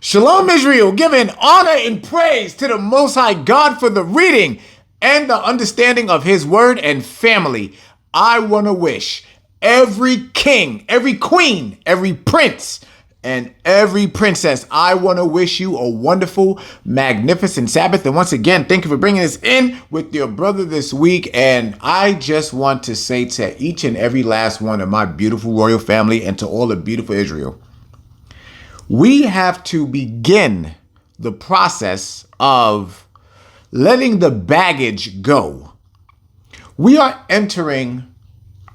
Shalom, Israel, giving honor and praise to the Most High God for the reading and the understanding of His word and family. I want to wish every king, every queen, every prince, and every princess, I want to wish you a wonderful, magnificent Sabbath. And once again, thank you for bringing us in with your brother this week. And I just want to say to each and every last one of my beautiful royal family and to all the beautiful Israel, we have to begin the process of letting the baggage go. We are entering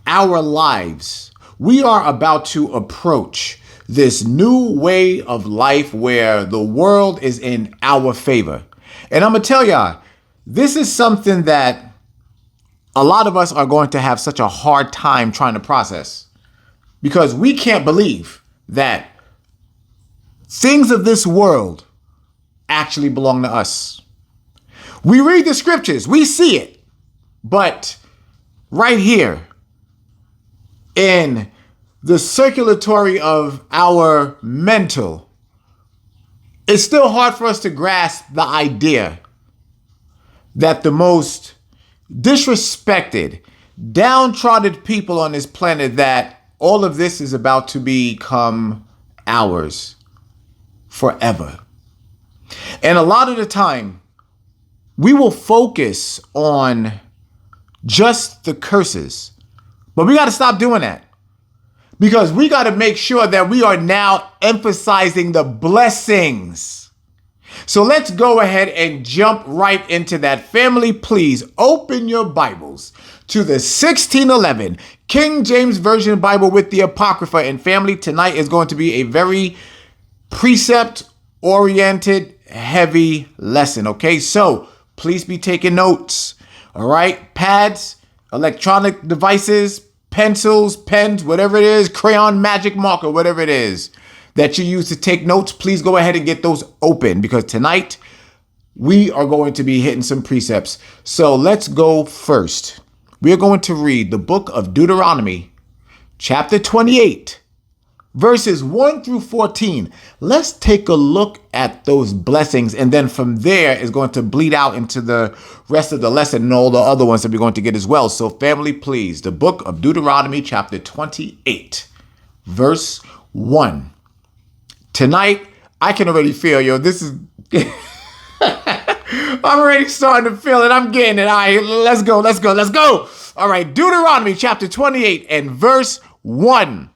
our lives. We are about to approach this new way of life where the world is in our favor. And I'm going to tell y'all, this is something that a lot of us are going to have such a hard time trying to process because we can't believe that things of this world actually belong to us. We read the scriptures, we see it, but right here in the circulatory of our mental, it's still hard for us to grasp the idea that the most disrespected, downtrodden people on this planet, that all of this is about to become ours forever. And a lot of the time, we will focus on just the curses, but we got to stop doing that. Because we got to make sure that we are now emphasizing the blessings. So let's go ahead and jump right into that. Family, please open your Bibles to the 1611 King James Version Bible with the Apocrypha. And family, tonight is going to be a very precept-oriented, heavy lesson. Okay, so please be taking notes. All right, pads, electronic devices, pencils, pens, whatever it is, crayon, magic marker, whatever it is that you use to take notes, please go ahead and get those open because tonight we are going to be hitting some precepts. So let's go first. We are going to read the book of Deuteronomy, chapter 28, verses 1 through 14. Let's take a look at those blessings, and then from there is going to bleed out into the rest of the lesson and all the other ones that we're going to get as well. So family, please, the book of Deuteronomy, chapter 28, verse 1. Tonight, I can already feel, this is... I'm already starting to feel it. I'm getting it. All right, let's go. All right, Deuteronomy, chapter 28, and verse 1.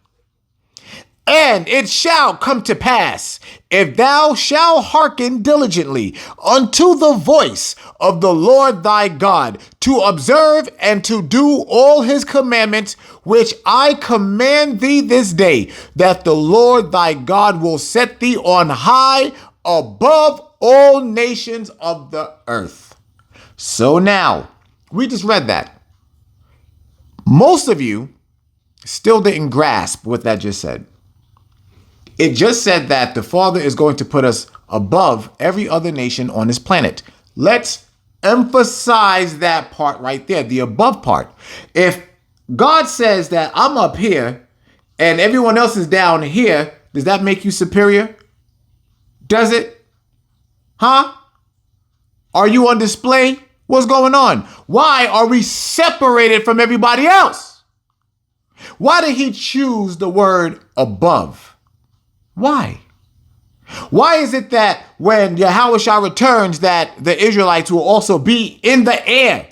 And it shall come to pass, if thou shalt hearken diligently unto the voice of the Lord thy God, to observe and to do all his commandments, which I command thee this day, that the Lord thy God will set thee on high above all nations of the earth. So now, we just read that. Most of you still didn't grasp what that just said. It just said that the Father is going to put us above every other nation on this planet. Let's emphasize that part right there, the above part. If God says that I'm up here and everyone else is down here, does that make you superior? Does it? Huh? Are you on display? What's going on? Why are we separated from everybody else? Why did he choose the word above? Why? Why is it that when Yahushua returns that the Israelites will also be in the air?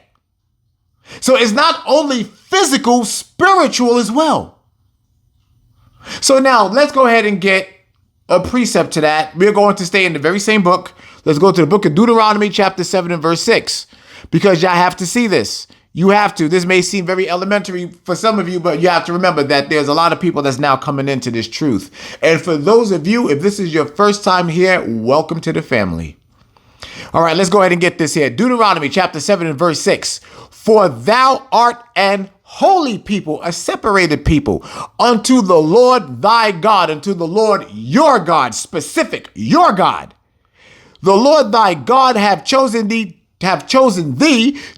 So it's not only physical, spiritual as well. So now let's go ahead and get a precept to that. We're going to stay in the very same book. Let's go to the book of Deuteronomy, chapter 7 and verse 6, because y'all have to see this. You have to. This may seem very elementary for some of you, but you have to remember that there's a lot of people that's now coming into this truth. And for those of you, if this is your first time here, welcome to the family. All right, let's go ahead and get this here. Deuteronomy chapter 7 and verse 6. For thou art an holy people, a separated people, unto the Lord thy God, unto the Lord your God, specific, your God. The Lord thy God have chosen thee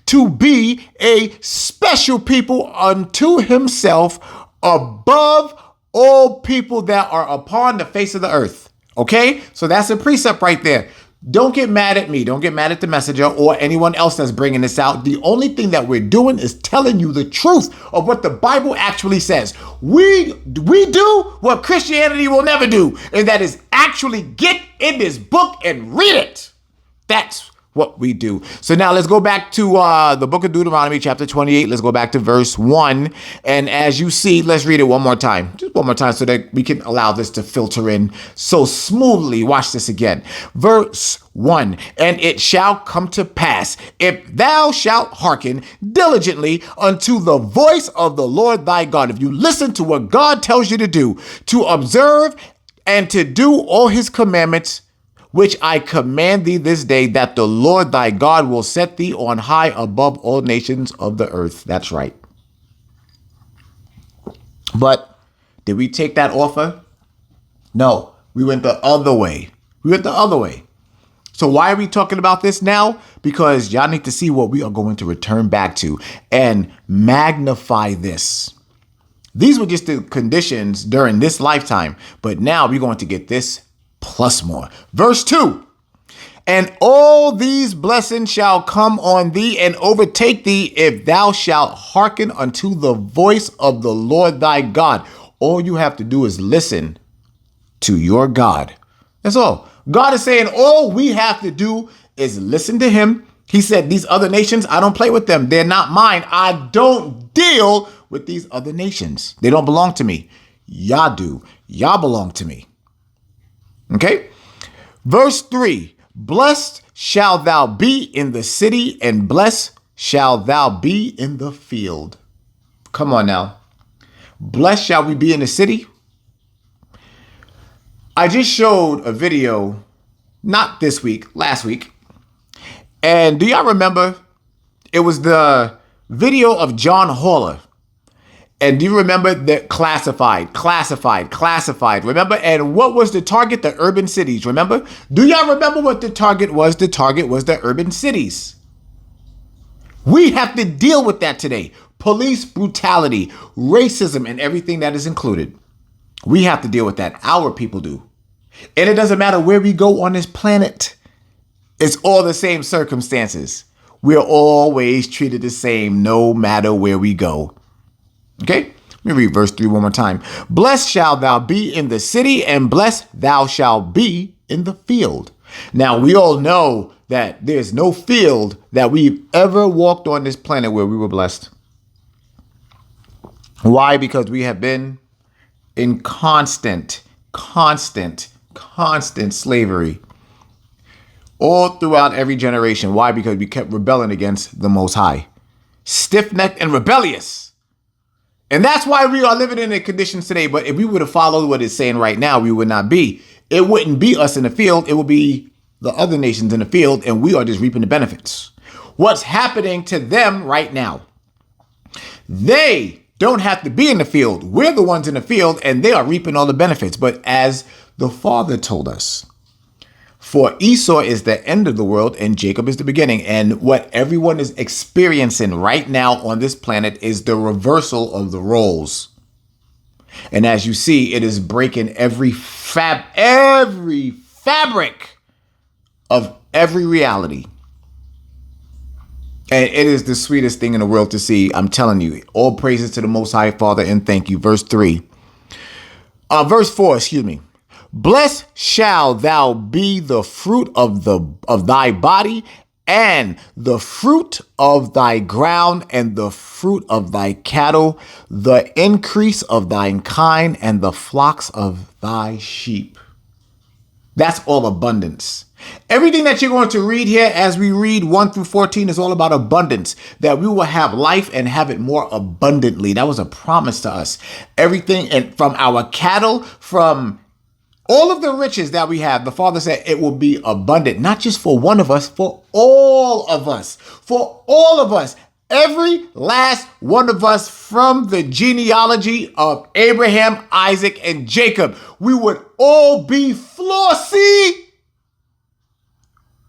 to be a special people unto himself above all people that are upon the face of the earth. Okay, so that's a precept right there. Don't get mad at me. Don't get mad at the messenger or anyone else that's bringing this out. The only thing that we're doing is telling you the truth of what the Bible actually says. We do what Christianity will never do, and that is actually get in this book and read it. That's what we do. So now let's go back to the book of Deuteronomy, chapter 28. Let's go back to verse 1. And as you see, let's read it one more time. Just one more time so that we can allow this to filter in so smoothly. Watch this again. Verse 1. And it shall come to pass, if thou shalt hearken diligently unto the voice of the Lord thy God, if you listen to what God tells you to do, to observe and to do all his commandments, which I command thee this day, that the Lord thy God will set thee on high above all nations of the earth. That's right. But did we take that offer? No, we went the other way. So why are we talking about this now? Because y'all need to see what we are going to return back to and magnify this. These were just the conditions during this lifetime, but now we're going to get this plus more. Verse 2. And all these blessings shall come on thee and overtake thee if thou shalt hearken unto the voice of the Lord thy God. All you have to do is listen to your God. That's all. God is saying all we have to do is listen to him. He said, these other nations, I don't play with them. They're not mine. I don't deal with these other nations. They don't belong to me. Y'all do. Y'all belong to me. Okay. Verse 3. Blessed shall thou be in the city, and blessed shall thou be in the field. Come on now. Blessed shall we be in the city. I just showed a video, not this week, last week. And do y'all remember? It was the video of John Haller. And do you remember the classified? Remember? And what was the target? The urban cities. Remember? Do y'all remember what the target was? The target was the urban cities. We have to deal with that today. Police brutality, racism, and everything that is included. We have to deal with that. Our people do. And it doesn't matter where we go on this planet. It's all the same circumstances. We're always treated the same no matter where we go. Okay, let me read verse 3 one more time. Blessed shall thou be in the city, and blessed thou shalt be in the field. Now, we all know that there's no field that we've ever walked on this planet where we were blessed. Why? Because we have been in constant slavery all throughout every generation. Why? Because we kept rebelling against the Most High. Stiff-necked and rebellious. And that's why we are living in the conditions today. But if we were to follow what it's saying right now, we would not be. It wouldn't be us in the field. It would be the other nations in the field, and we are just reaping the benefits. What's happening to them right now? They don't have to be in the field. We're the ones in the field, and they are reaping all the benefits. But as the Father told us, for Esau is the end of the world and Jacob is the beginning. And what everyone is experiencing right now on this planet is the reversal of the roles. And as you see, it is breaking every fabric of every reality. And it is the sweetest thing in the world to see. I'm telling you, all praises to the Most High Father and thank you. Verse 4, excuse me. Blessed shall thou be the fruit of thy body, and the fruit of thy ground, and the fruit of thy cattle, the increase of thine kind, and the flocks of thy sheep. That's all abundance. Everything that you're going to read here as we read 1 through 14 is all about abundance, that we will have life and have it more abundantly. That was a promise to us. Everything, and from our cattle, from all of the riches that we have, the Father said it will be abundant, not just for one of us, for all of us, every last one of us from the genealogy of Abraham, Isaac, and Jacob. We would all be flossy,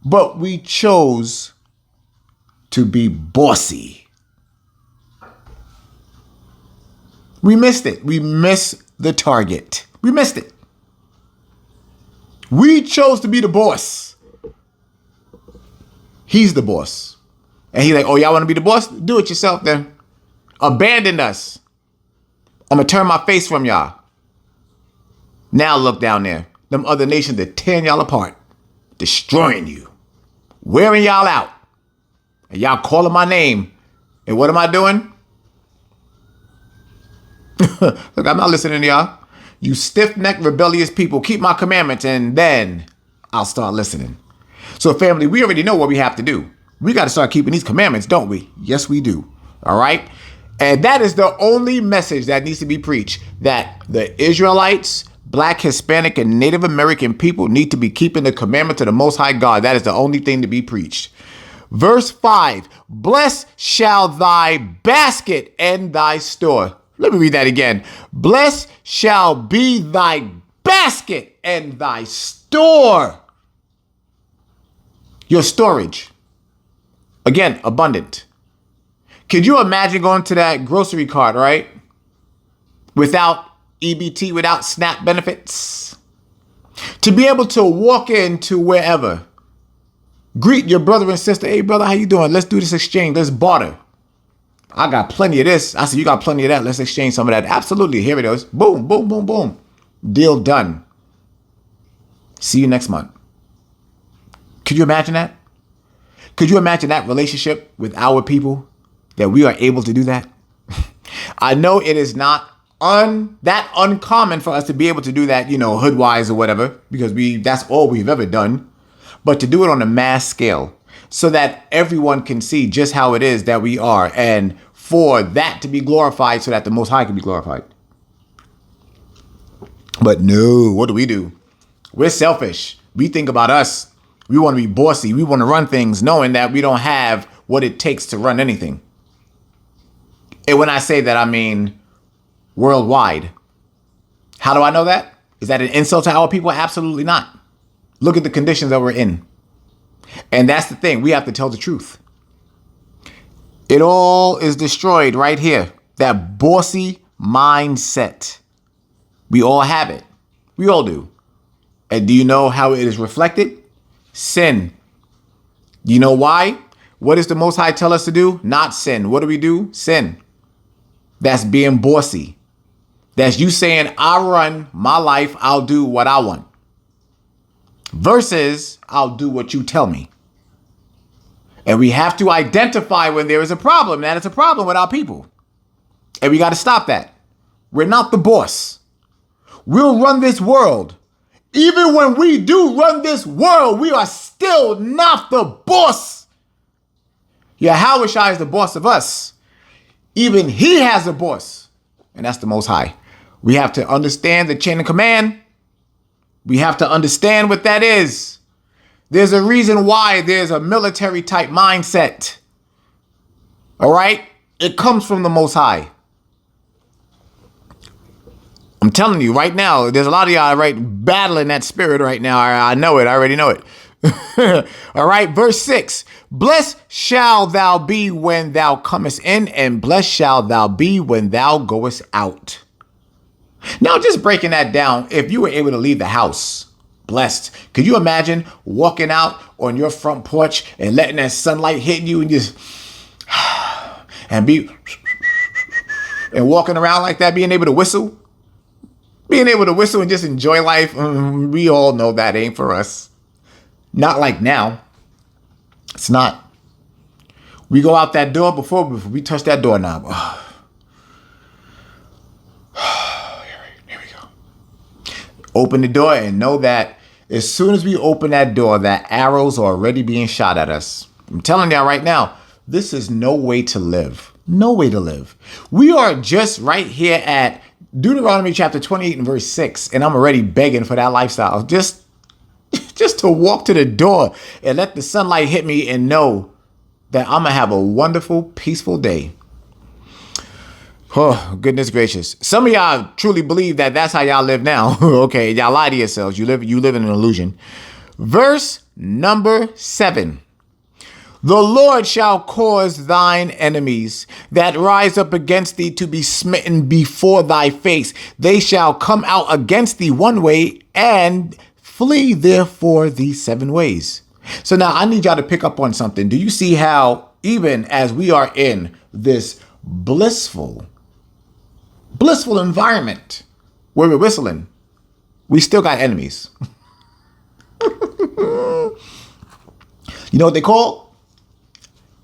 but we chose to be bossy. We missed it. We missed the target. We missed it. We chose to be the boss. He's the boss. And he's like, oh, y'all want to be the boss? Do it yourself then. Abandon us. I'm going to turn my face from y'all. Now look down there. Them other nations are tearing y'all apart. Destroying you. Wearing y'all out. And y'all calling my name. And what am I doing? Look, I'm not listening to y'all. You stiff-necked, rebellious people, keep my commandments, and then I'll start listening. So, family, we already know what we have to do. We got to start keeping these commandments, don't we? Yes, we do. All right? And that is the only message that needs to be preached, that the Israelites, Black, Hispanic, and Native American people need to be keeping the commandment to the Most High God. That is the only thing to be preached. Verse 5, blessed shall thy basket and thy store. Let me read that again. Blessed shall be thy basket and thy store. Your storage. Again, abundant. Could you imagine going to that grocery cart, right? Without EBT, without SNAP benefits? To be able to walk into wherever, greet your brother and sister. Hey, brother, how you doing? Let's do this exchange. Let's barter. I got plenty of this. I said, you got plenty of that. Let's exchange some of that. Absolutely. Here it is. Boom, boom, boom, boom. Deal done. See you next month. Could you imagine that? Could you imagine that relationship with our people, that we are able to do that? I know it is not that uncommon for us to be able to do that, hood-wise or whatever, because that's all we've ever done. But to do it on a mass scale so that everyone can see just how it is that we are, and for that to be glorified so that the Most High can be glorified. But no, what do? We're selfish. We think about us. We want to be bossy. We want to run things knowing that we don't have what it takes to run anything. And when I say that, I mean worldwide. How do I know that? Is that an insult to our people? Absolutely not. Look at the conditions that we're in. And that's the thing. We have to tell the truth. It all is destroyed right here. That bossy mindset. We all have it. We all do. And do you know how it is reflected? Sin. Do you know why? What does the Most High tell us to do? Not sin. What do we do? Sin. That's being bossy. That's you saying, I run my life. I'll do what I want. Versus, I'll do what you tell me. And we have to identify when there is a problem. That it's a problem with our people. And we got to stop that. We're not the boss. We'll run this world. Even when we do run this world, we are still not the boss. Yahweh Shai is the boss of us. Even he has a boss. And that's the Most High. We have to understand the chain of command. We have to understand what that is. There's a reason why there's a military type mindset. All right? It comes from the Most High. I'm telling you right now, there's a lot of y'all battling that spirit right now. I know it. I already know it. All right. Verse 6. Blessed shall thou be when thou comest in, and blessed shall thou be when thou goest out. Now, just breaking that down, if you were able to leave the house blessed, could you imagine walking out on your front porch and letting that sunlight hit you and just and walking around like that, being able to whistle? Being able to whistle and just enjoy life. We all know that ain't for us. Not like now. It's not. We go out that door before we touch that doorknob. Here we go. Open the door and know that as soon as we open that door, that arrows are already being shot at us. I'm telling y'all right now, this is no way to live. No way to live. We are just right here at Deuteronomy chapter 28 and verse 6. And I'm already begging for that lifestyle. Just to walk to the door and let the sunlight hit me and know that I'm going to have a wonderful, peaceful day. Oh, goodness gracious. Some of y'all truly believe that that's how y'all live now. Okay, y'all lie to yourselves. You live in an illusion. Verse number 7. The Lord shall cause thine enemies that rise up against thee to be smitten before thy face. They shall come out against thee one way, and Flee therefore these 7 ways. So now I need y'all to pick up on something. Do you see how even as we are in this blissful environment where we're whistling, we still got enemies? You know what they call?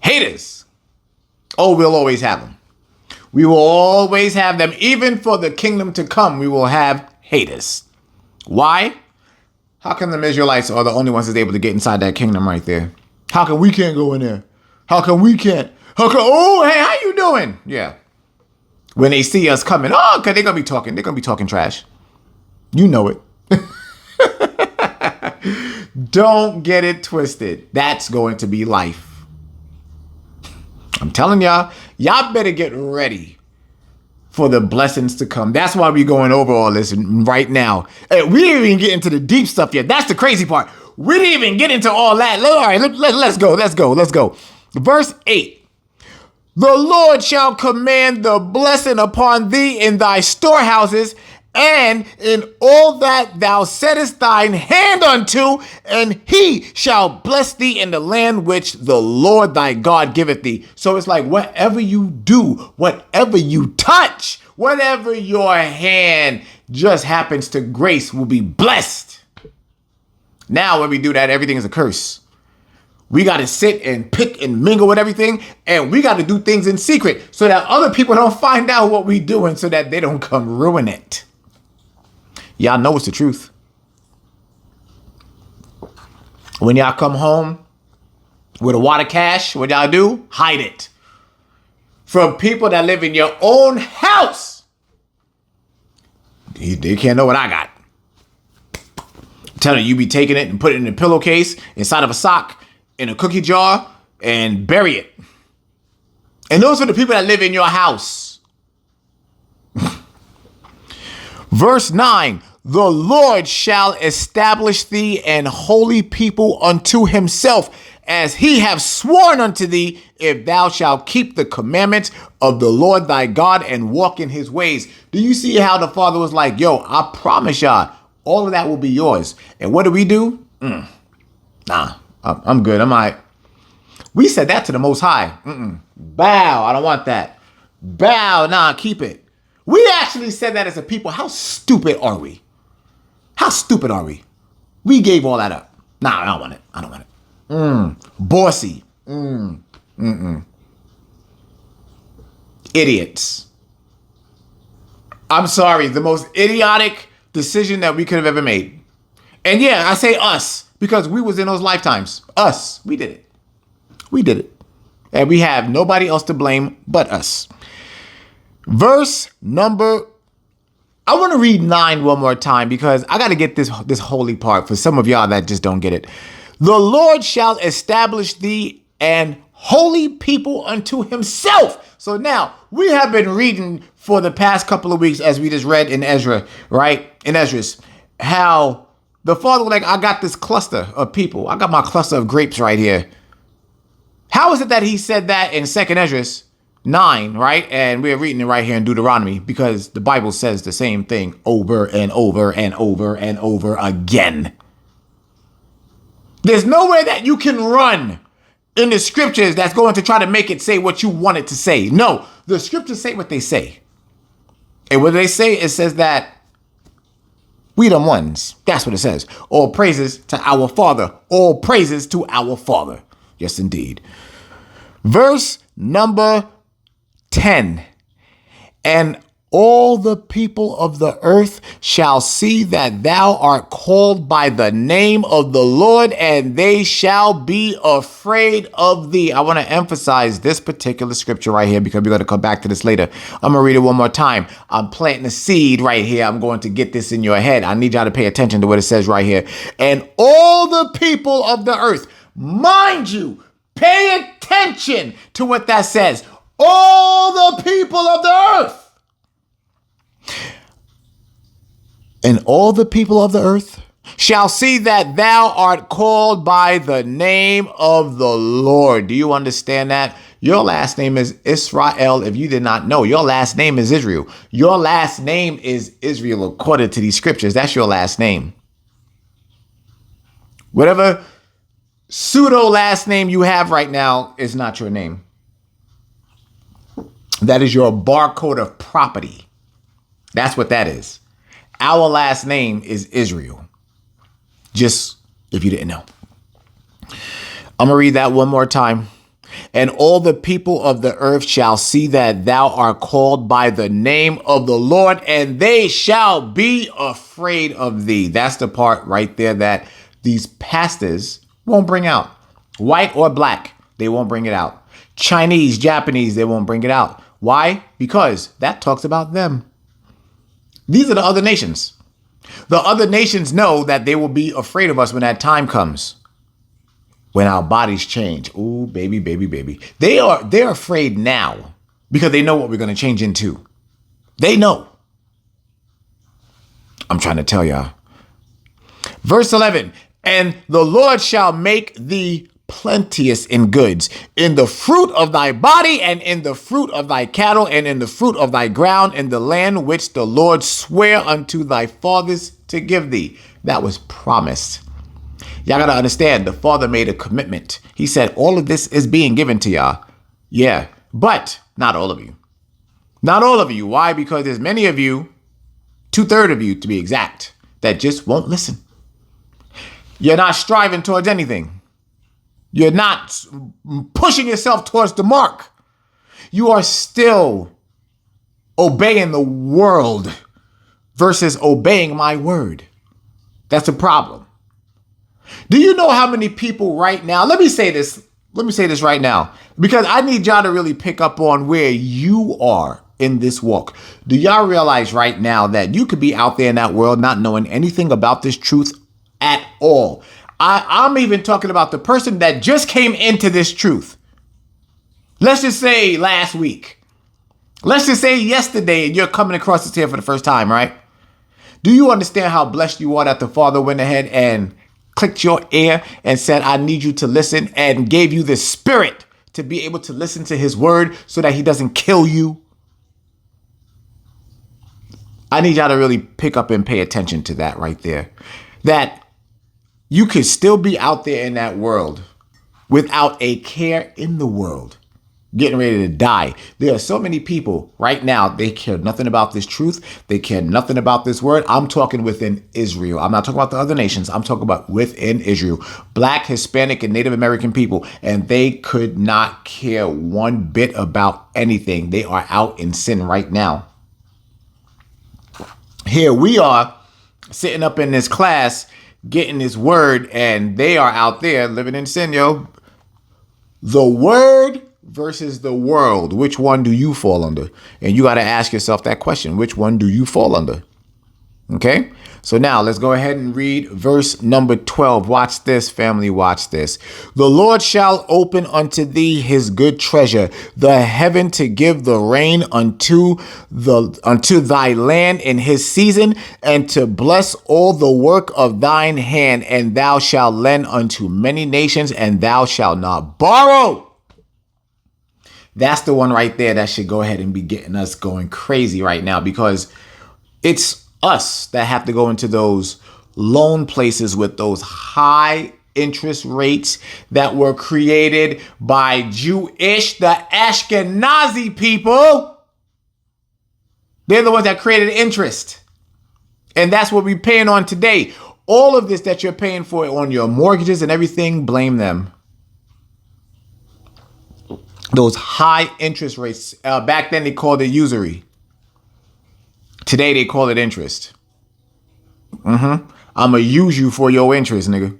Haters. Oh, we'll always have them. We will always have them. Even for the kingdom to come, we will have haters. Why? How come the Israelites are the only ones that's able to get inside that kingdom right there? How come we can't go in there? How come we can't? How come, oh, hey, how you doing? Yeah. When they see us coming, oh, okay, they're going to be talking trash. You know it. Don't get it twisted. That's going to be life. I'm telling y'all better get ready for the blessings to come. That's why we're going over all this right now. Hey, we didn't even get into the deep stuff yet. That's the crazy part. We didn't even get into all that. All right, let's go. Verse 8. The Lord shall command the blessing upon thee in thy storehouses and in all that thou settest thine hand unto, and he shall bless thee in the land which the Lord thy God giveth thee. So it's like whatever you do, whatever you touch, whatever your hand just happens to grace will be blessed. Now when we do that, everything is a curse. We got to sit and pick and mingle with everything, and we got to do things in secret so that other people don't find out what we doing, so that they don't come ruin it. Y'all know it's the truth. When y'all come home with a wad of cash, what y'all do? Hide it from people that live in your own house. They can't know what I got. I'm telling you, be taking it and put it in a pillowcase, inside of a sock, in a cookie jar, and bury it. And those are the people that live in your house. Verse 9. The Lord shall establish thee an holy people unto himself, as he have sworn unto thee, if thou shalt keep the commandments of the Lord thy God and walk in his ways. Do you see how the Father was like, yo, I promise y'all, all of that will be yours. And what do? Nah, I'm good. I'm all right. We said that to the Most High. Bow, I don't want that. Bow, nah, keep it. We actually said that as a people. How stupid are we? How stupid are we? We gave all that up. Nah, I don't want it. Bossy. Idiots. I'm sorry. The most idiotic decision that we could have ever made. And yeah, I say us because we was in those lifetimes. Us. We did it. And we have nobody else to blame but us. Verse number, I want to read 9 one more time because I got to get this holy part for some of y'all that just don't get it. The Lord shall establish thee an holy people unto himself. So now we have been reading for the past couple of weeks, as we just read in Ezra, right? In Ezra's, how the Father was like, I got this cluster of people. I got my cluster of grapes right here. How is it that he said that in 2nd Ezra's 9, right? And we're reading it right here in Deuteronomy because the Bible says the same thing over and over and over and over again. There's nowhere that you can run in the scriptures that's going to try to make it say what you want it to say. No, the scriptures say what they say. And what they say, it says that we the ones. That's what it says. All praises to our Father. All praises to our Father. Yes, indeed. Verse number 10. And all the people of the earth shall see that thou art called by the name of the Lord, and they shall be afraid of thee. I want to emphasize this particular scripture right here because we're going to come back to this later. I'm going to read it one more time. I'm planting a seed right here. I'm going to get this in your head. I need y'all to pay attention to what it says right here. And all the people of the earth, mind you, pay attention to what that says. All the people of the earth. And all the people of the earth shall see that thou art called by the name of the Lord. Do you understand that? Your last name is Israel. If you did not know, your last name is Israel. Your last name is Israel according to these scriptures. That's your last name. Whatever pseudo last name you have right now is not your name. That is your barcode of property. That's what that is. Our last name is Israel. Just if you didn't know. I'm going to read that one more time. And all the people of the earth shall see that thou art called by the name of the Lord, and they shall be afraid of thee. That's the part right there that these pastors won't bring out. White or black, they won't bring it out. Chinese, Japanese, they won't bring it out. Why? Because that talks about them. These are the other nations. The other nations know that they will be afraid of us when that time comes. When our bodies change. Ooh, baby, baby, baby. They're afraid now because they know what we're going to change into. They know. I'm trying to tell y'all. Verse 11, and the Lord shall make thee plenteous in goods, in the fruit of thy body, and in the fruit of thy cattle, and in the fruit of thy ground, in the land which the Lord sware unto thy fathers to give thee. That was promised. Y'all got to understand, the Father made a commitment. He said, all of this is being given to y'all. Yeah, but not all of you. Not all of you. Why? Because there's many of you, 2/3 of you to be exact, that just won't listen. You're not striving towards anything. You're not pushing yourself towards the mark. You are still obeying the world versus obeying my word. That's a problem. Do you know how many people right now, let me say this right now, because I need y'all to really pick up on where you are in this walk. Do y'all realize right now that you could be out there in that world not knowing anything about this truth at all? I'm even talking about the person that just came into this truth. Let's just say last week. Let's just say yesterday, and you're coming across this here for the first time, right? Do you understand how blessed you are that the Father went ahead and clicked your ear and said, I need you to listen, and gave you the spirit to be able to listen to his word so that he doesn't kill you? I need y'all to really pick up and pay attention to that right there. That you could still be out there in that world without a care in the world, getting ready to die. There are so many people right now, they care nothing about this truth. They care nothing about this word. I'm talking within Israel. I'm not talking about the other nations. I'm talking about within Israel. Black, Hispanic, and Native American people. And they could not care one bit about anything. They are out in sin right now. Here we are sitting up in this class, getting this word, and they are out there living in sin, yo. The word versus the world. Which one do you fall under? And you got to ask yourself that question. Which one do you fall under? Okay. So now let's go ahead and read verse number 12. Watch this, family. Watch this. The Lord shall open unto thee his good treasure, the heaven to give the rain unto thy land in his season, and to bless all the work of thine hand. And thou shalt lend unto many nations, and thou shalt not borrow. That's the one right there that should go ahead and be getting us going crazy right now, because it's us that have to go into those loan places with those high interest rates that were created by the Ashkenazi people. They're the ones that created interest. And that's what we're paying on today. All of this that you're paying for on your mortgages and everything, blame them. Those high interest rates. Back then they called it usury. Today they call it interest. I'm going to use you for your interest, nigga.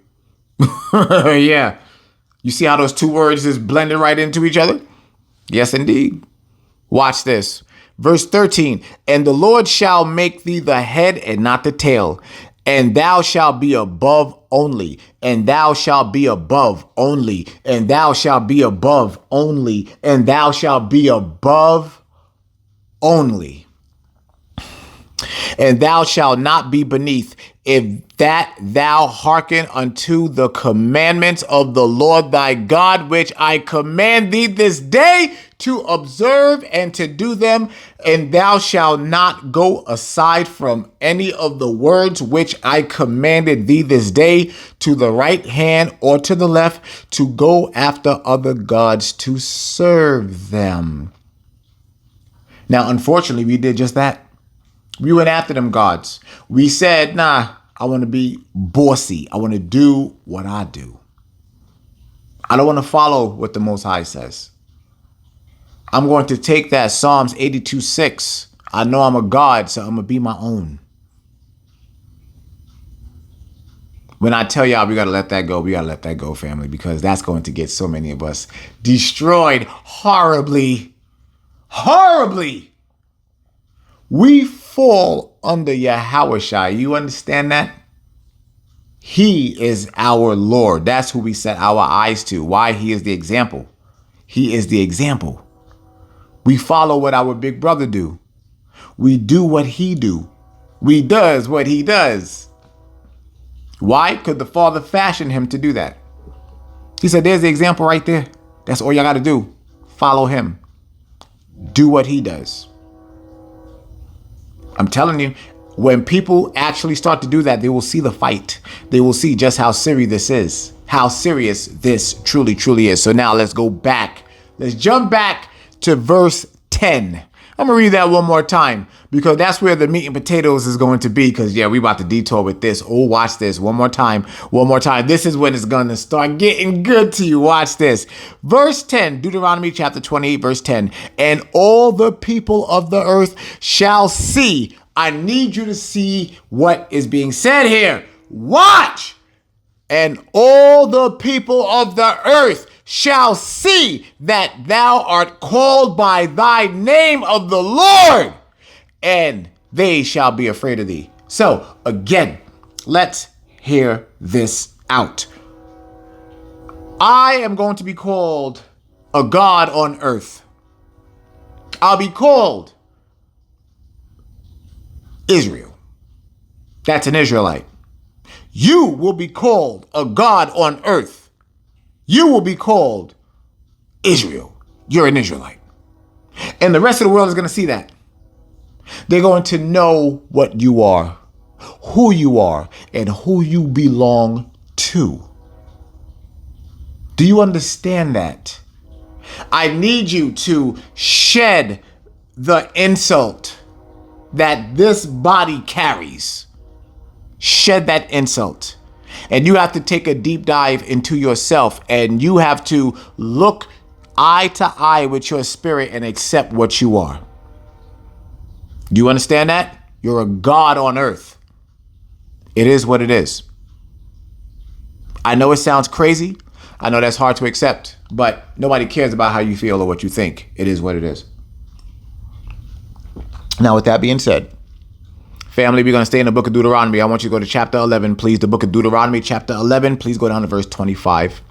Yeah. You see how those two words is blended right into each other? Yes, indeed. Watch this. Verse 13. And the Lord shall make thee the head and not the tail. And thou shalt be above only. And thou shalt be above only. And thou shalt be above only. And thou shalt be above only. And thou shalt not be beneath, if that thou hearken unto the commandments of the Lord thy God, which I command thee this day to observe and to do them, and thou shalt not go aside from any of the words which I commanded thee this day, to the right hand or to the left, to go after other gods to serve them. Now, unfortunately, we did just that. We went after them gods. We said, nah, I want to be bossy. I want to do what I do. I don't want to follow what the Most High says. I'm going to take that Psalms 82:6. I know I'm a God, so I'm going to be my own. When I tell y'all we got to let that go, we got to let that go, family, because that's going to get so many of us destroyed horribly. Horribly. We fall under Yahushua. You understand that? He is our Lord. That's who we set our eyes to. Why? He is the example. He is the example. We follow what our big brother do. We do what he do. We does what he does. Why? Because the Father fashioned him to do that. He said, there's the example right there. That's all y'all got to do. Follow him. Do what he does. I'm telling you, when people actually start to do that, they will see the fight. They will see just how serious this is. How serious this truly, truly is. So now let's go back. Let's jump back to verse 10. I'm going to read that one more time because that's where the meat and potatoes is going to be. Because, yeah, we about to detour with this. Oh, watch this. One more time. One more time. This is when it's going to start getting good to you. Watch this. Verse 10, Deuteronomy chapter 28, verse 10. And all the people of the earth shall see. I need you to see what is being said here. Watch. And all the people of the earth shall see that thou art called by thy name of the Lord, and they shall be afraid of thee. So again, let's hear this out. I am going to be called a God on earth. I'll be called Israel. That's an Israelite. You will be called a God on earth. You will be called Israel. You're an Israelite. And the rest of the world is going to see that. They're going to know what you are, and who you belong to. Do you understand that? I need you to shed the insult that this body carries. Shed that insult. And you have to take a deep dive into yourself, and you have to look eye to eye with your spirit and accept what you are. Do you understand that? You're a God on earth. It is what it is. I know it sounds crazy. I know that's hard to accept, but nobody cares about how you feel or what you think. It is what it is. Now, with that being said, family, we're going to stay in the book of Deuteronomy. I want you to go to chapter 11, please. The book of Deuteronomy, chapter 11. Please go down to verse 25.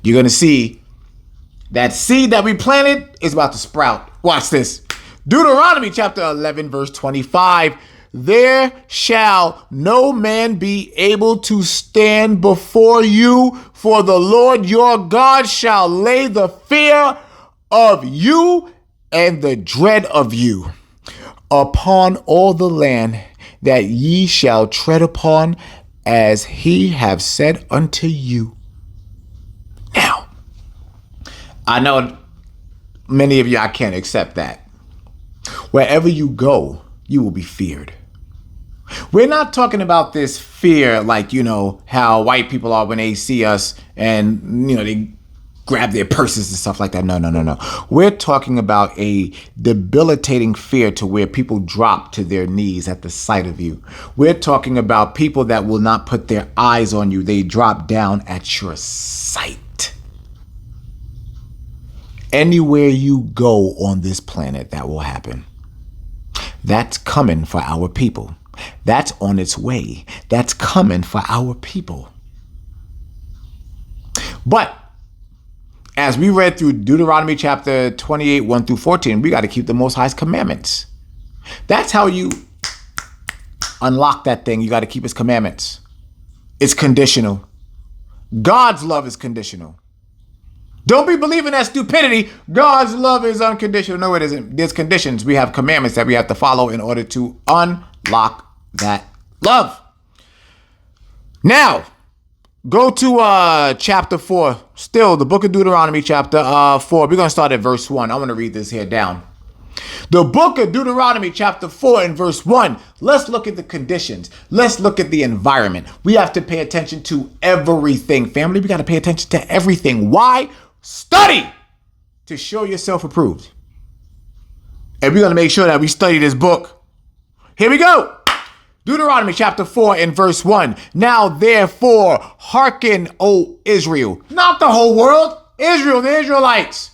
You're going to see that seed that we planted is about to sprout. Watch this. Deuteronomy, chapter 11, verse 25. There shall no man be able to stand before you, for the Lord your God shall lay the fear of you and the dread of you upon all the land that ye shall tread upon, as he have said unto you. Now, I know many of you, I can't accept that. Wherever you go, you will be feared. We're not talking about this fear like, how white people are when they see us and, they grab their purses and stuff like that. No. We're talking about a debilitating fear to where people drop to their knees at the sight of you. We're talking about people that will not put their eyes on you. They drop down at your sight. Anywhere you go on this planet, that will happen. That's coming for our people. That's on its way. That's coming for our people. But as we read through Deuteronomy chapter 28, 1 through 14, we got to keep the Most High's commandments. That's how you unlock that thing, you got to keep his commandments. It's conditional. God's love is conditional. Don't be believing that stupidity. God's love is unconditional. No, it isn't. There's conditions. We have commandments that we have to follow in order to unlock that love. Now, go to chapter 4. Still, the book of Deuteronomy, chapter 4. We're going to start at verse 1. I'm going to read this here down. The book of Deuteronomy, chapter 4 and verse 1. Let's look at the conditions. Let's look at the environment. We have to pay attention to everything. Family, we got to pay attention to everything. Why? Study to show yourself approved. And we're going to make sure that we study this book. Here we go. Deuteronomy chapter 4 and verse 1. Now therefore hearken, O Israel. Not the whole world. Israel, the Israelites.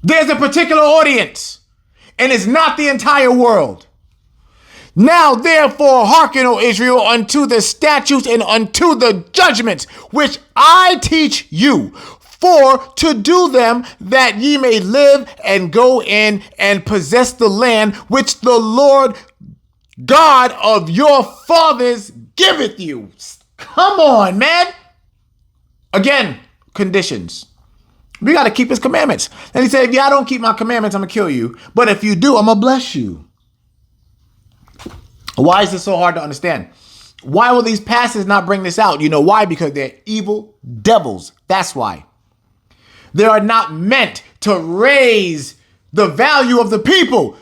There's a particular audience. And it's not the entire world. Now therefore hearken, O Israel, unto the statutes and unto the judgments which I teach you, for to do them, that ye may live and go in and possess the land which the Lord God of your fathers giveth you. Come on, man. Again, conditions. We got to keep his commandments. And he said, if y'all don't keep my commandments, I'm going to kill you. But if you do, I'm going to bless you. Why is this so hard to understand? Why will these pastors not bring this out? You know why? Because they're evil devils. That's why. They are not meant to raise the value of the people.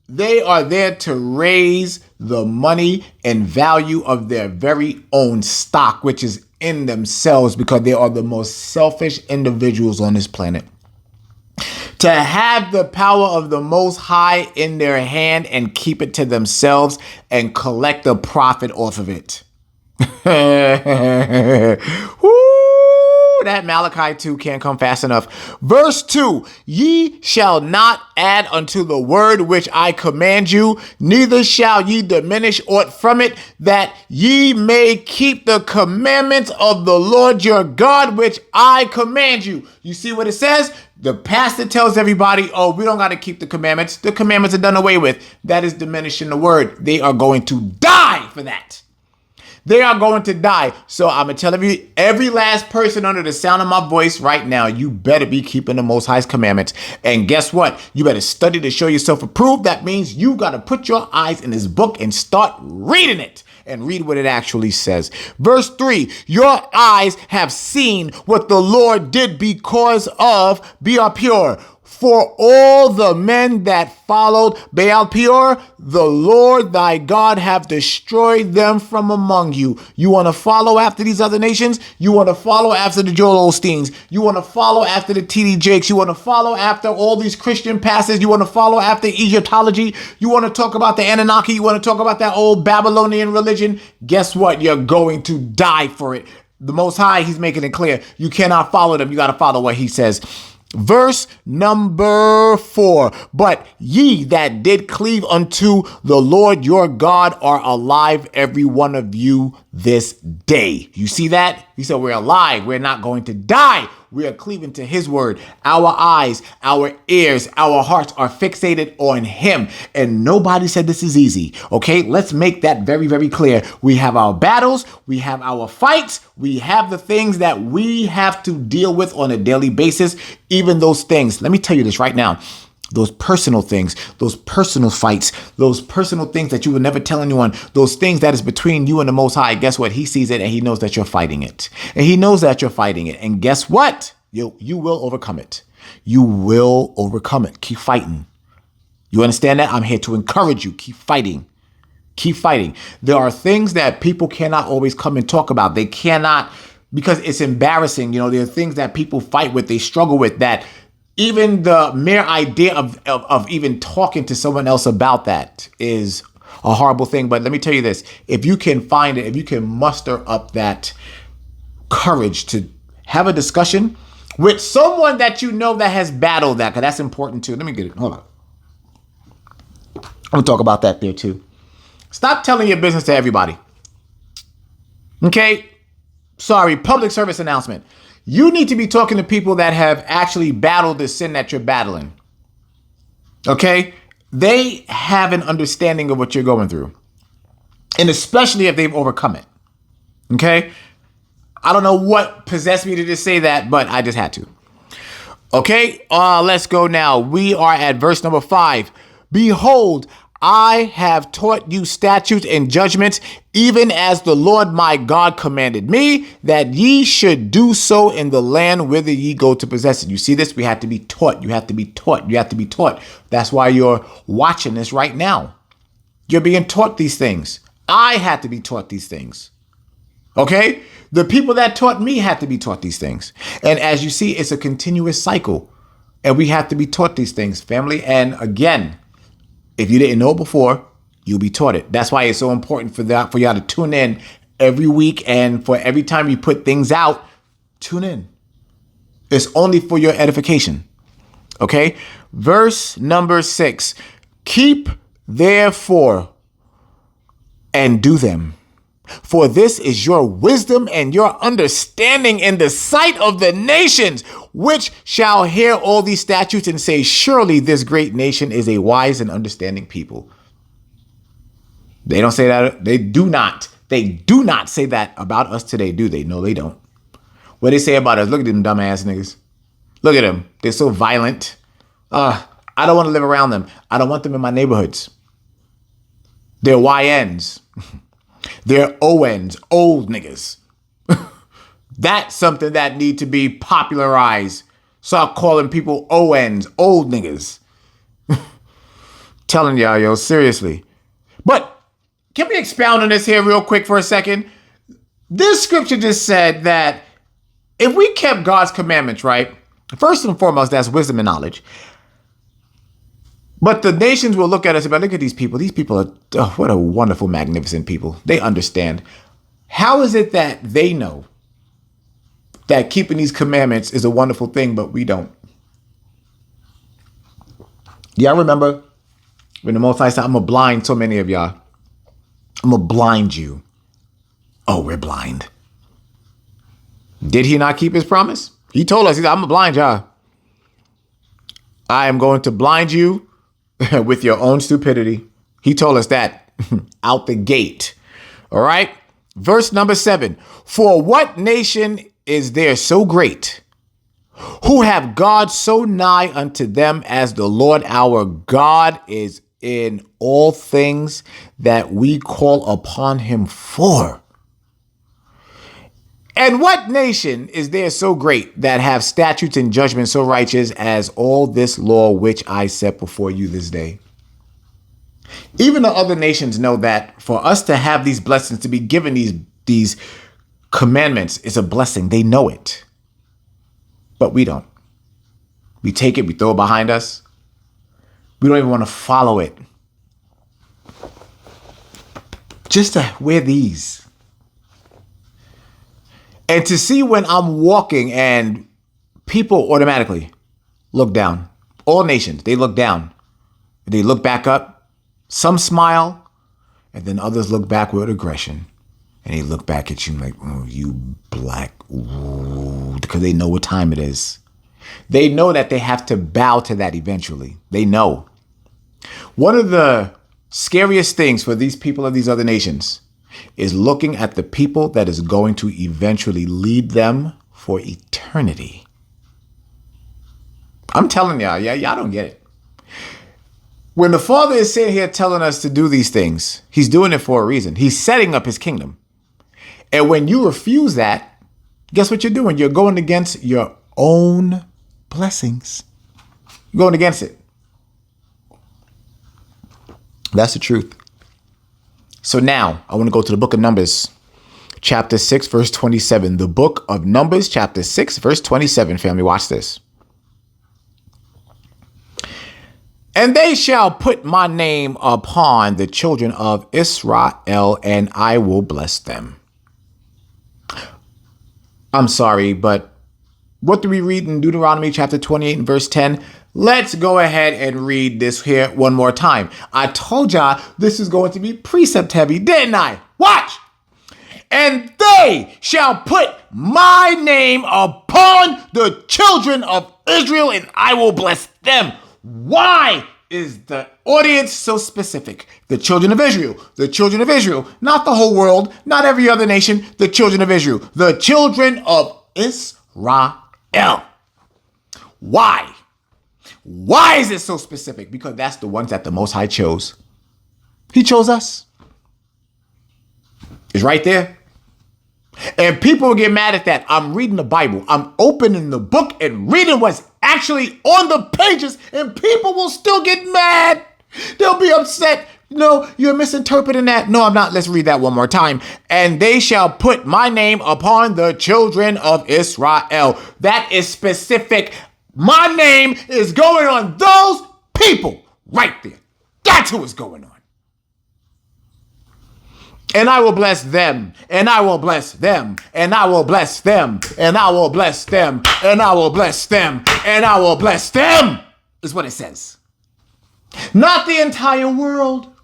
They are there to raise the money and value of their very own stock, which is in themselves, because they are the most selfish individuals on this planet. To have the power of the Most High in their hand and keep it to themselves and collect a profit off of it. Woo! That Malachi 2 can't come fast enough. Verse 2, ye shall not add unto the word which I command you, neither shall ye diminish aught from it, that ye may keep the commandments of the Lord your God, which I command you. You see what it says? The pastor tells everybody, oh, we don't got to keep the commandments. The commandments are done away with. That is diminishing the word. They are going to die for that. They are going to die. So I'm going to tell every last person under the sound of my voice right now, you better be keeping the Most High's commandments. And guess what? You better study to show yourself approved. That means you got to put your eyes in this book and start reading it. And read what it actually says. Verse 3, your eyes have seen what the Lord did because of Baal-peor. For all the men that followed Baal-peor, the Lord thy God have destroyed them from among you. You want to follow after these other nations? You want to follow after the Joel Osteens? You want to follow after the T.D. Jakes? You want to follow after all these Christian pastors? You want to follow after Egyptology? You want to talk about the Anunnaki? You want to talk about that old Babylonian religion? Guess what? You're going to die for it. The Most High, he's making it clear. You cannot follow them. You got to follow what he says. Verse number 4, but ye that did cleave unto the Lord your God are alive, every one of you this day. You see that? He said we're alive. We're not going to die. We are cleaving to his word. Our eyes, our ears, our hearts are fixated on him. And nobody said this is easy. Okay, let's make that very, very clear. We have our battles. We have our fights. We have the things that we have to deal with on a daily basis. Even those things. Let me tell you this right now. Those personal things, those personal fights, those personal things that you would never tell anyone, those things that is between you and the Most High. Guess what? He sees it and he knows that you're fighting it. And he knows that you're fighting it. And guess what? You will overcome it. You will overcome it. Keep fighting. You understand that? I'm here to encourage you. Keep fighting. Keep fighting. There are things that people cannot always come and talk about. They cannot, because it's embarrassing. You know, there are things that people fight with, they struggle with, that even the mere idea of even talking to someone else about that is a horrible thing. But let me tell you this, if you can find it, if you can muster up that courage to have a discussion with someone that you know that has battled that, because that's important too. Let me get it. Hold on. I'm going to talk about that there too. Stop telling your business to everybody. Okay? Sorry, public service announcement. You need to be talking to people that have actually battled the sin that you're battling. Okay? They have an understanding of what you're going through. And especially if they've overcome it. Okay? I don't know what possessed me to just say that, but I just had to. Okay, let's go now. We are at verse number 5. Behold, I have taught you statutes and judgments, even as the Lord my God commanded me, that ye should do so in the land whither ye go to possess it. You see this? We have to be taught. You have to be taught. You have to be taught. That's why you're watching this right now. You're being taught these things. I had to be taught these things. Okay? The people that taught me had to be taught these things. And as you see, it's a continuous cycle. And we have to be taught these things, family. And again, if you didn't know before, you'll be taught it. That's why it's so important for y'all to tune in every week. And for every time you put things out, tune in. It's only for your edification. Okay? Verse number 6. Keep therefore and do them. For this is your wisdom and your understanding in the sight of the nations, which shall hear all these statutes and say, surely this great nation is a wise and understanding people. They don't say that. They do not say that about us today, do they? No, they don't. What they say about us, look at them dumbass niggas. Look at them. They're so violent. I don't want to live around them. I don't want them in my neighborhoods. They're YNs. They're ONs, old niggas. That's something that need to be popularized. Start calling people ONs, old niggas. Telling y'all, yo, seriously. But can we expound on this here real quick for a second? This scripture just said that if we kept God's commandments, right? First and foremost, that's wisdom and knowledge. But the nations will look at us and be like, look at these people. These people are, what a wonderful, magnificent people. They understand. How is it that they know that keeping these commandments is a wonderful thing, but we don't? Y'all remember when the Most High said, I'm going to blind so many of y'all. I'm going to blind you. Oh, we're blind. Did he not keep his promise? He told us, he said, I'm going to blind y'all. I am going to blind you with your own stupidity. He told us that out the gate. All right. Verse number 7. For what nation is there so great, who have God so nigh unto them as the Lord our God is in all things that we call upon him for? And what nation is there so great that have statutes and judgments so righteous as all this law which I set before you this day? Even the other nations know that for us to have these blessings, to be given these commandments is a blessing. They know it. But we don't. We take it, we throw it behind us. We don't even want to follow it. Just to wear these. And to see when I'm walking and people automatically look down. All nations, they look down. They look back up. Some smile. And then others look back with aggression. And they look back at you like, oh, you black. Ooh, because they know what time it is. They know that they have to bow to that eventually. They know. One of the scariest things for these people of these other nations is looking at the people that is going to eventually lead them for eternity. I'm telling y'all, y'all don't get it. When the Father is sitting here telling us to do these things, he's doing it for a reason. He's setting up his kingdom. And when you refuse that, guess what you're doing? You're going against your own blessings. You're going against it. That's the truth. So now I want to go to the book of Numbers, chapter 6, verse 27. The book of Numbers, chapter 6, verse 27. Family, watch this. And they shall put my name upon the children of Israel, and I will bless them. I'm sorry, but what do we read in Deuteronomy chapter 28 and verse 10? Let's go ahead and read this here one more time. I told y'all this is going to be precept heavy, didn't I? Watch. And they shall put my name upon the children of Israel, and I will bless them. Why is the audience so specific? The children of Israel. The children of Israel. Not the whole world. Not every other nation. The children of Israel. The children of Israel. Why? Why is it so specific? Because that's the ones that the Most High chose. He chose us. It's right there. And people will get mad at that. I'm reading the Bible. I'm opening the book and reading what's actually on the pages, and people will still get mad. They'll be upset. No, you're misinterpreting that. No, I'm not. Let's read that one more time. And they shall put my name upon the children of Israel. That is specific. My name is going on those people right there. That's who is going on. And I will bless them, and I will bless them, and I will bless them, and I will bless them, and I will bless them, and I will bless them, is what it says. Not the entire world.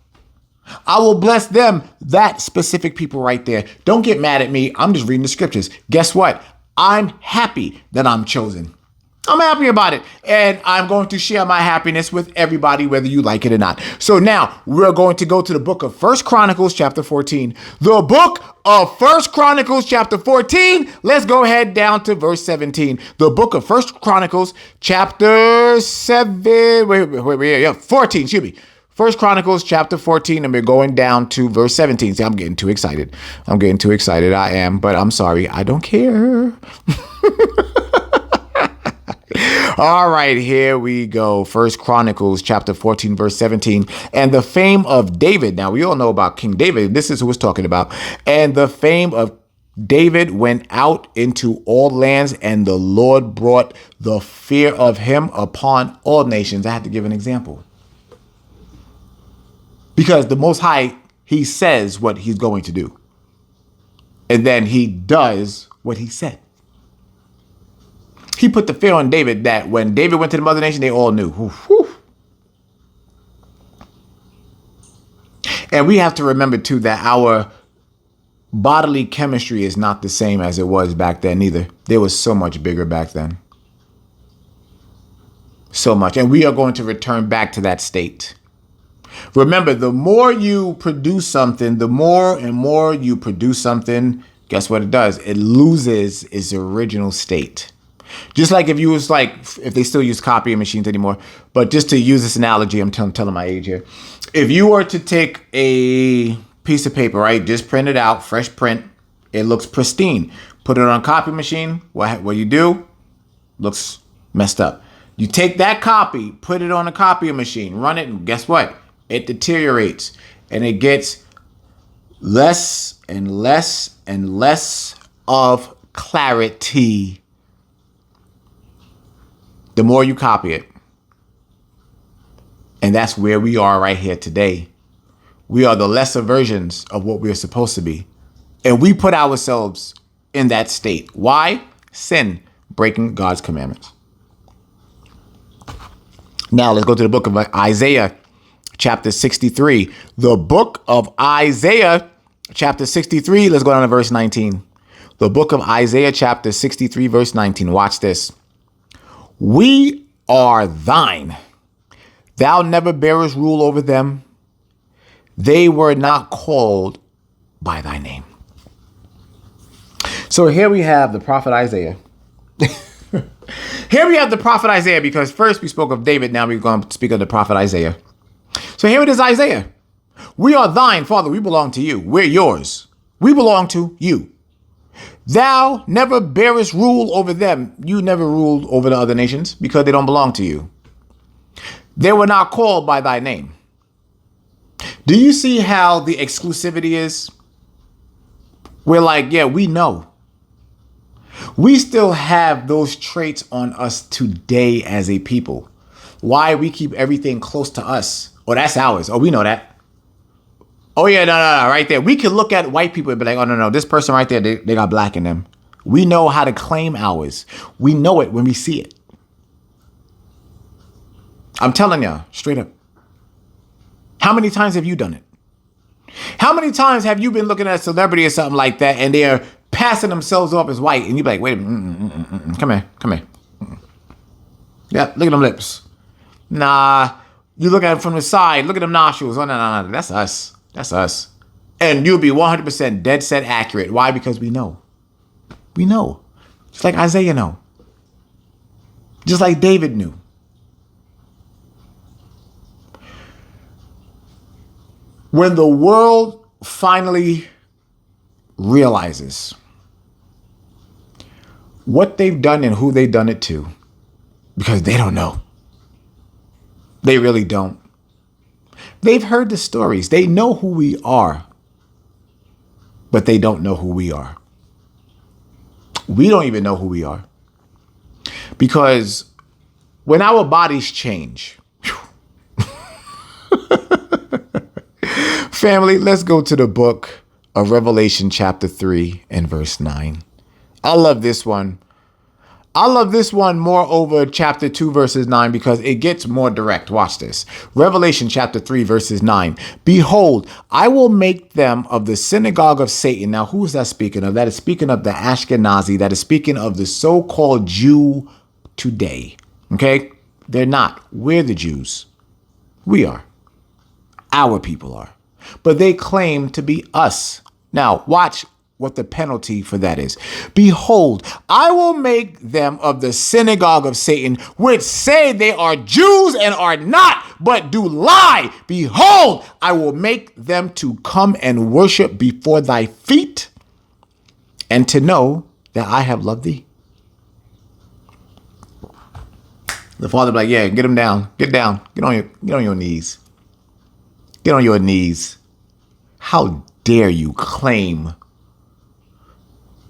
I will bless them, that specific people right there. Don't get mad at me. I'm just reading the scriptures. Guess what? I'm happy that I'm chosen. I'm happy about it. And I'm going to share my happiness with everybody, whether you like it or not. So now we're going to go to the book of 1 Chronicles chapter 14. The book of 1 Chronicles chapter 14. Let's go ahead down to verse 17. The book of 1 Chronicles chapter 14, excuse me. 1 Chronicles chapter 14, and we're going down to verse 17. See, I'm getting too excited. I am, but I'm sorry. I don't care. All right, here we go. 1 Chronicles chapter 14, verse 17. And the fame of David. Now, we all know about King David. This is who it's talking about. And the fame of David went out into all lands, and the Lord brought the fear of him upon all nations. I have to give an example. Because the Most High, he says what he's going to do. And then he does what he said. He put the fear on David that when David went to the mother nation, they all knew. Whew. And we have to remember, too, that our bodily chemistry is not the same as it was back then either. They was so much bigger back then. So much. And we are going to return back to that state. Remember, the more you produce something, the more and more you produce something, guess what it does? It loses its original state. Just like if you was like, if they still use copying machines anymore, but just to use this analogy, I'm telling my age here. If you were to take a piece of paper, right, just print it out, fresh print, it looks pristine. Put it on a copy machine, what you do? Looks messed up. You take that copy, put it on a copying machine, run it, and guess what? It deteriorates, and it gets less and less and less of clarity. The more you copy it. And that's where we are right here today. We are the lesser versions of what we're supposed to be. And we put ourselves in that state. Why? Sin, breaking God's commandments. Now let's go to the book of Isaiah, chapter 63. The book of Isaiah, chapter 63. Let's go down to verse 19. The book of Isaiah, chapter 63, verse 19. Watch this. We are thine. Thou never bearest rule over them. They were not called by thy name. So here we have the prophet Isaiah. Here we have the prophet Isaiah, because first we spoke of David. Now we're going to speak of the prophet Isaiah. So here it is, Isaiah. We are thine, Father. We belong to you. We're yours. We belong to you. Thou never bearest rule over them. You never ruled over the other nations because they don't belong to you. They were not called by thy name. Do you see how the exclusivity is? We're like, yeah, we know. We still have those traits on us today as a people. Why we keep everything close to us. Oh, that's ours. Oh, we know that. Oh, yeah, no, right there. We can look at white people and be like, oh, no, this person right there, they got black in them. We know how to claim ours. We know it when we see it. I'm telling y'all, straight up. How many times have you done it? How many times have you been looking at a celebrity or something like that and they're passing themselves off as white and you be like, wait a minute, come here. Yeah, look at them lips. Nah, You look at it from the side. Look at them nostrils. Oh, no. That's us. That's us. And you'll be 100% dead set accurate. Why? Because we know. We know. Just like Isaiah knew. Just like David knew. When the world finally realizes what they've done and who they've done it to, because they don't know. They really don't. They've heard the stories. They know who we are, but they don't know who we are. We don't even know who we are. Because when our bodies change, family, let's go to the book of Revelation chapter 3 and verse 9. I love this one. I love this one more over chapter 2 verses 9 because it gets more direct. Watch this. Revelation chapter 3 verses 9. Behold, I will make them of the synagogue of Satan. Now, who is that speaking of? That is speaking of the Ashkenazi. That is speaking of the so-called Jew today. Okay? They're not. We're the Jews. We are. Our people are. But they claim to be us. Now, watch what the penalty for that is. Behold, I will make them of the synagogue of Satan, which say they are Jews and are not, but do lie. Behold, I will make them to come and worship before thy feet, and to know that I have loved thee. The father be like, yeah, get him down. Get down. Get on your knees. Get on your knees. How dare you claim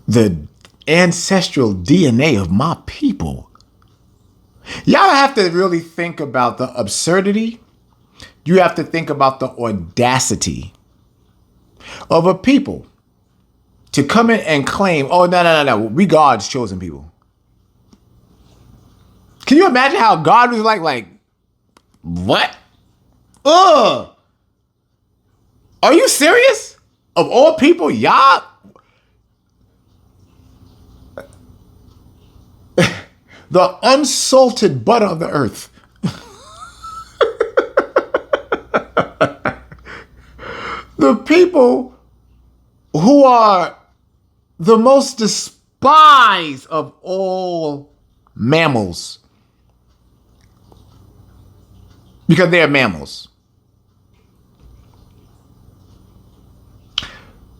the ancestral DNA of my people? Y'all have to really think about the absurdity. You have to think about the audacity of a people to come in and claim, oh, no, we God's chosen people. Can you imagine how God was like, what? Ugh. Are you serious? Of all people, y'all? The unsalted butter of the earth. The people who are the most despised of all mammals. Because they are mammals.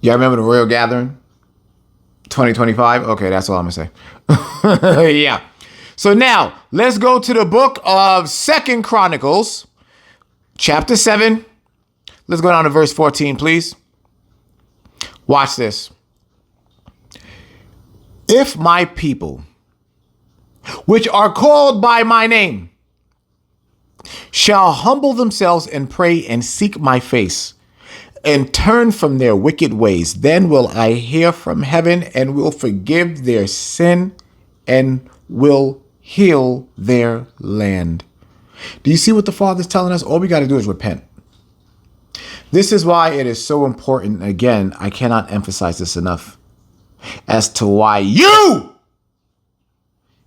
Y'all remember the Royal Gathering? 2025? Okay, that's all I'm going to say. Yeah. So now, let's go to the book of 2 Chronicles, chapter 7. Let's go down to verse 14, please. Watch this. If my people, which are called by my name, shall humble themselves and pray and seek my face, and turn from their wicked ways, then will I hear from heaven and will forgive their sin and will heal their land. Do you see what the Father's telling us? All we got to do is repent. This is why it is so important. Again, I cannot emphasize this enough as to why your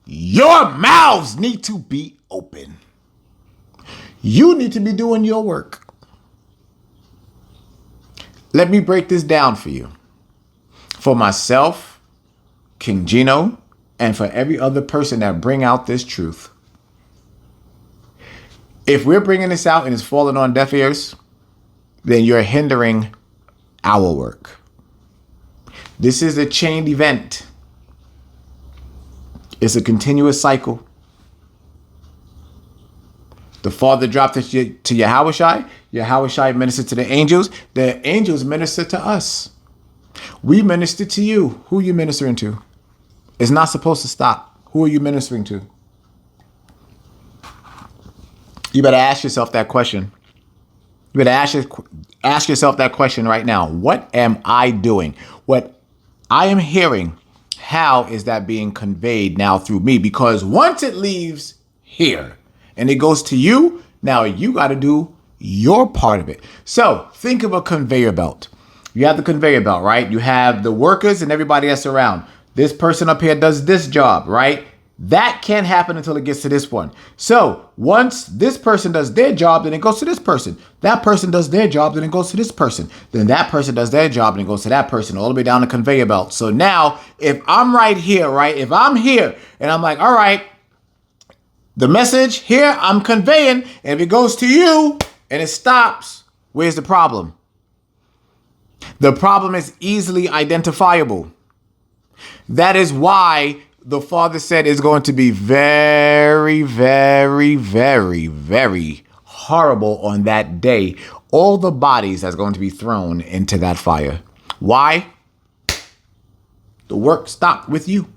mouths need to be open. You need to be doing your work. Let me break this down for you. For myself, King Gino, and for every other person that bring out this truth. If we're bringing this out and it's falling on deaf ears, then you're hindering our work. This is a chained event. It's a continuous cycle. The Father dropped it to Yahushai. Yahushai ministered to the angels. The angels minister to us. We minister to you. Who are you ministering to? It's not supposed to stop. Who are you ministering to? You better ask yourself that question. You better ask yourself that question right now. What am I doing? What I am hearing, how is that being conveyed now through me? Because once it leaves here and it goes to you, now you got to do your part of it. So think of a conveyor belt. You have the conveyor belt, right? You have the workers and everybody that's around. This person up here does this job, right? That can't happen until it gets to this one. So once this person does their job, then it goes to this person. That person does their job, then it goes to this person. Then that person does their job, and it goes to that person, all the way down the conveyor belt. So now, if I'm right here, right? If I'm here and I'm like, all right, the message here, I'm conveying, and if it goes to you and it stops, where's the problem? The problem is easily identifiable. That is why the Father said it's going to be very, very, very, very horrible on that day. All the bodies that's going to be thrown into that fire. Why? The work stopped with you.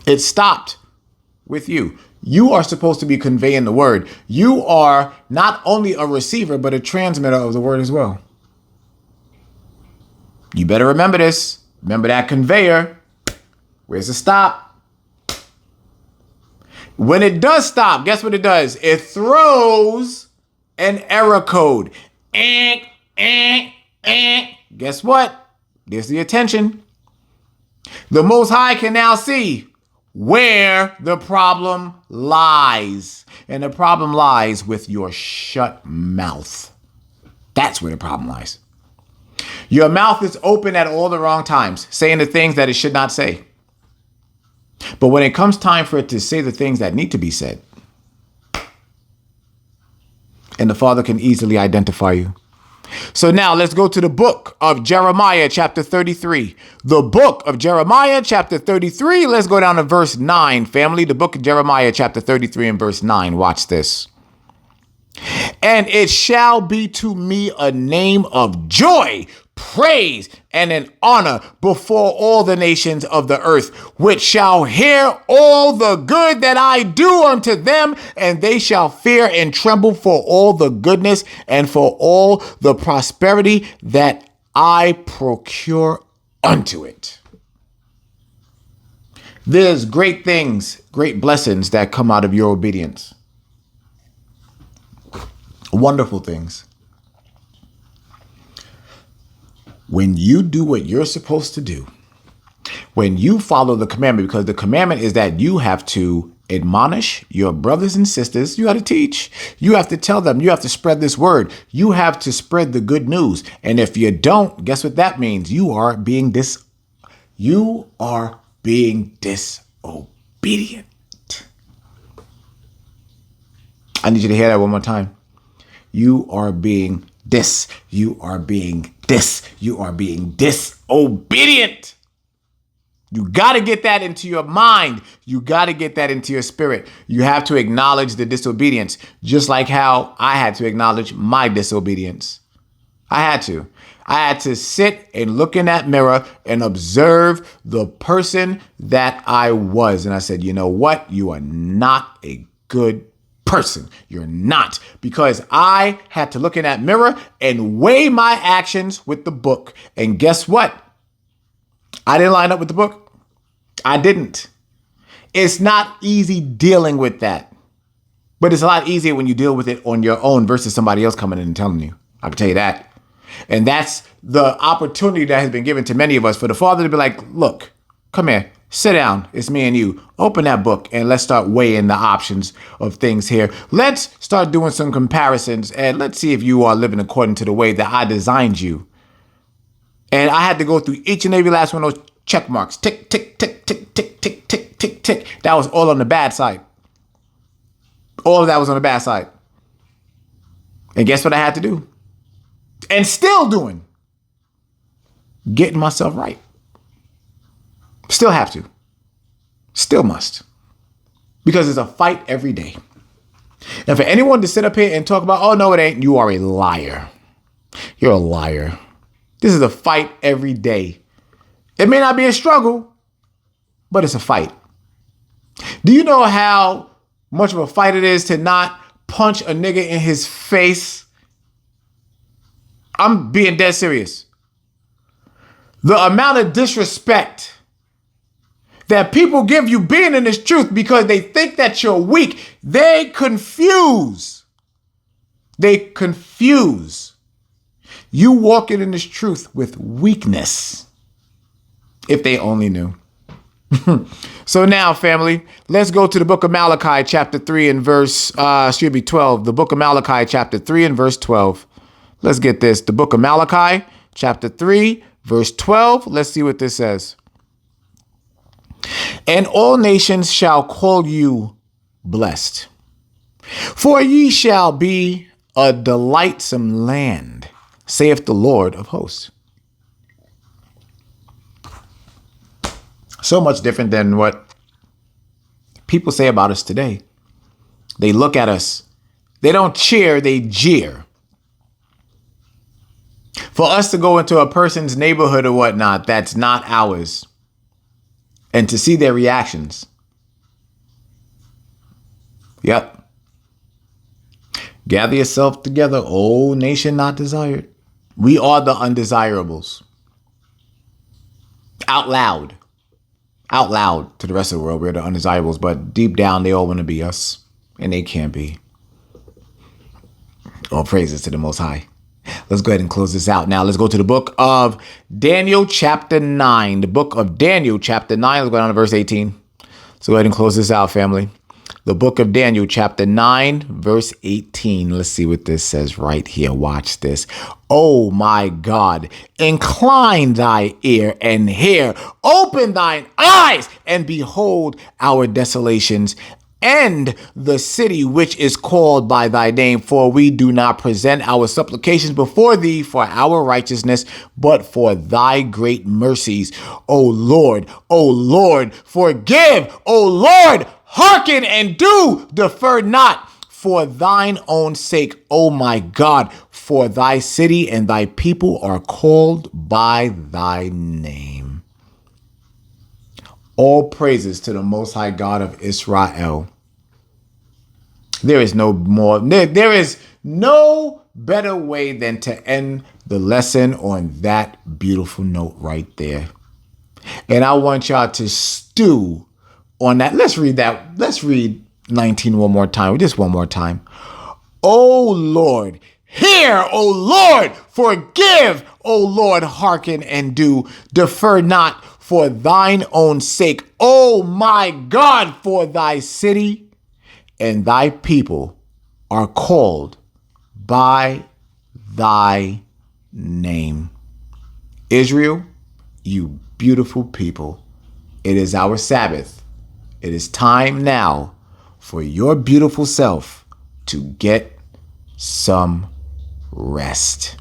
It stopped with you. You are supposed to be conveying the word. You are not only a receiver, but a transmitter of the word as well. You better remember this. Remember that conveyor. Where's the stop? When it does stop, guess what it does? It throws an error code. Guess what? There's the attention. The Most High can now see where the problem lies. And the problem lies with your shut mouth. That's where the problem lies. Your mouth is open at all the wrong times, saying the things that it should not say. But when it comes time for it to say the things that need to be said, and the Father can easily identify you. So now let's go to the book of Jeremiah, chapter 33. The book of Jeremiah, chapter 33. Let's go down to verse 9, family. The book of Jeremiah, chapter 33 and verse 9. Watch this. And it shall be to me a name of joy, praise, and an honor before all the nations of the earth, which shall hear all the good that I do unto them, and they shall fear and tremble for all the goodness and for all the prosperity that I procure unto it. There's great things, great blessings that come out of your obedience. Wonderful things. When you do what you're supposed to do, when you follow the commandment, because the commandment is that you have to admonish your brothers and sisters, you have to teach, you have to tell them, you have to spread this word, you have to spread the good news. And if you don't, guess what that means? You are being disobedient. I need you to hear that one more time. You are being disobedient. You got to get that into your mind. You got to get that into your spirit. You have to acknowledge the disobedience, just like how I had to acknowledge my disobedience. I had to sit and look in that mirror and observe the person that I was. And I said, you know what? You are not a good person. You're not. Because I had to look in that mirror and weigh my actions with the book. And guess what? I didn't line up with the book. I didn't. It's not easy dealing with that. But it's a lot easier when you deal with it on your own versus somebody else coming in and telling you. I can tell you that. And that's the opportunity that has been given to many of us for the Father to be like, look, come here. Sit down. It's me and you. Open that book and let's start weighing the options of things here. Let's start doing some comparisons and let's see if you are living according to the way that I designed you. And I had to go through each and every last one of those check marks. Tick, tick, tick, tick, tick, tick, tick, tick, tick. That was all on the bad side. All of that was on the bad side. And guess what I had to do? And still doing? Getting myself right. Still have to. Still must. Because it's a fight every day. And for anyone to sit up here and talk about, oh, no, it ain't, you are a liar. You're a liar. This is a fight every day. It may not be a struggle, but it's a fight. Do you know how much of a fight it is to not punch a nigga in his face? I'm being dead serious. The amount of disrespect that people give you being in this truth because they think that you're weak. They confuse. You walking in this truth with weakness. If they only knew. So now, family, let's go to the book of Malachi, chapter 3 and verse, 12. The book of Malachi, chapter 3 and verse 12. Let's get this. The book of Malachi, chapter 3, verse 12. Let's see what this says. And all nations shall call you blessed, for ye shall be a delightsome land, saith the Lord of hosts. So much different than what people say about us today. They look at us. They don't cheer, they jeer. For us to go into a person's neighborhood or whatnot that's not ours, and to see their reactions. Yep. Gather yourself together, O nation not desired. We are the undesirables. Out loud to the rest of the world, we're the undesirables, but deep down, they all want to be us, and they can't be. All praises to the Most High. Let's go ahead and close this out. Now, let's go to the book of Daniel, chapter 9. The book of Daniel, chapter 9. Let's go down to verse 18. So go ahead and close this out, family. The book of Daniel, chapter 9, verse 18. Let's see what this says right here. Watch this. Oh, my God, incline thy ear and hear. Open thine eyes and behold our desolations and the city which is called by thy name. For we do not present our supplications before thee for our righteousness, but for thy great mercies. O Lord, forgive. O Lord, hearken and do, defer not, for thine own sake, O my God, for thy city and thy people are called by thy name. All praises to the Most High God of Israel. There is no better way than to end the lesson on that beautiful note right there. And I want y'all to stew on that. Let's read that. Let's read 19 one more time. Just one more time. O Lord, hear. O Lord, forgive. O Lord, hearken and do. Defer not, for thine own sake. O my God, for thy city and thy people are called by thy name. Israel, you beautiful people, it is our Sabbath. It is time now for your beautiful self to get some rest.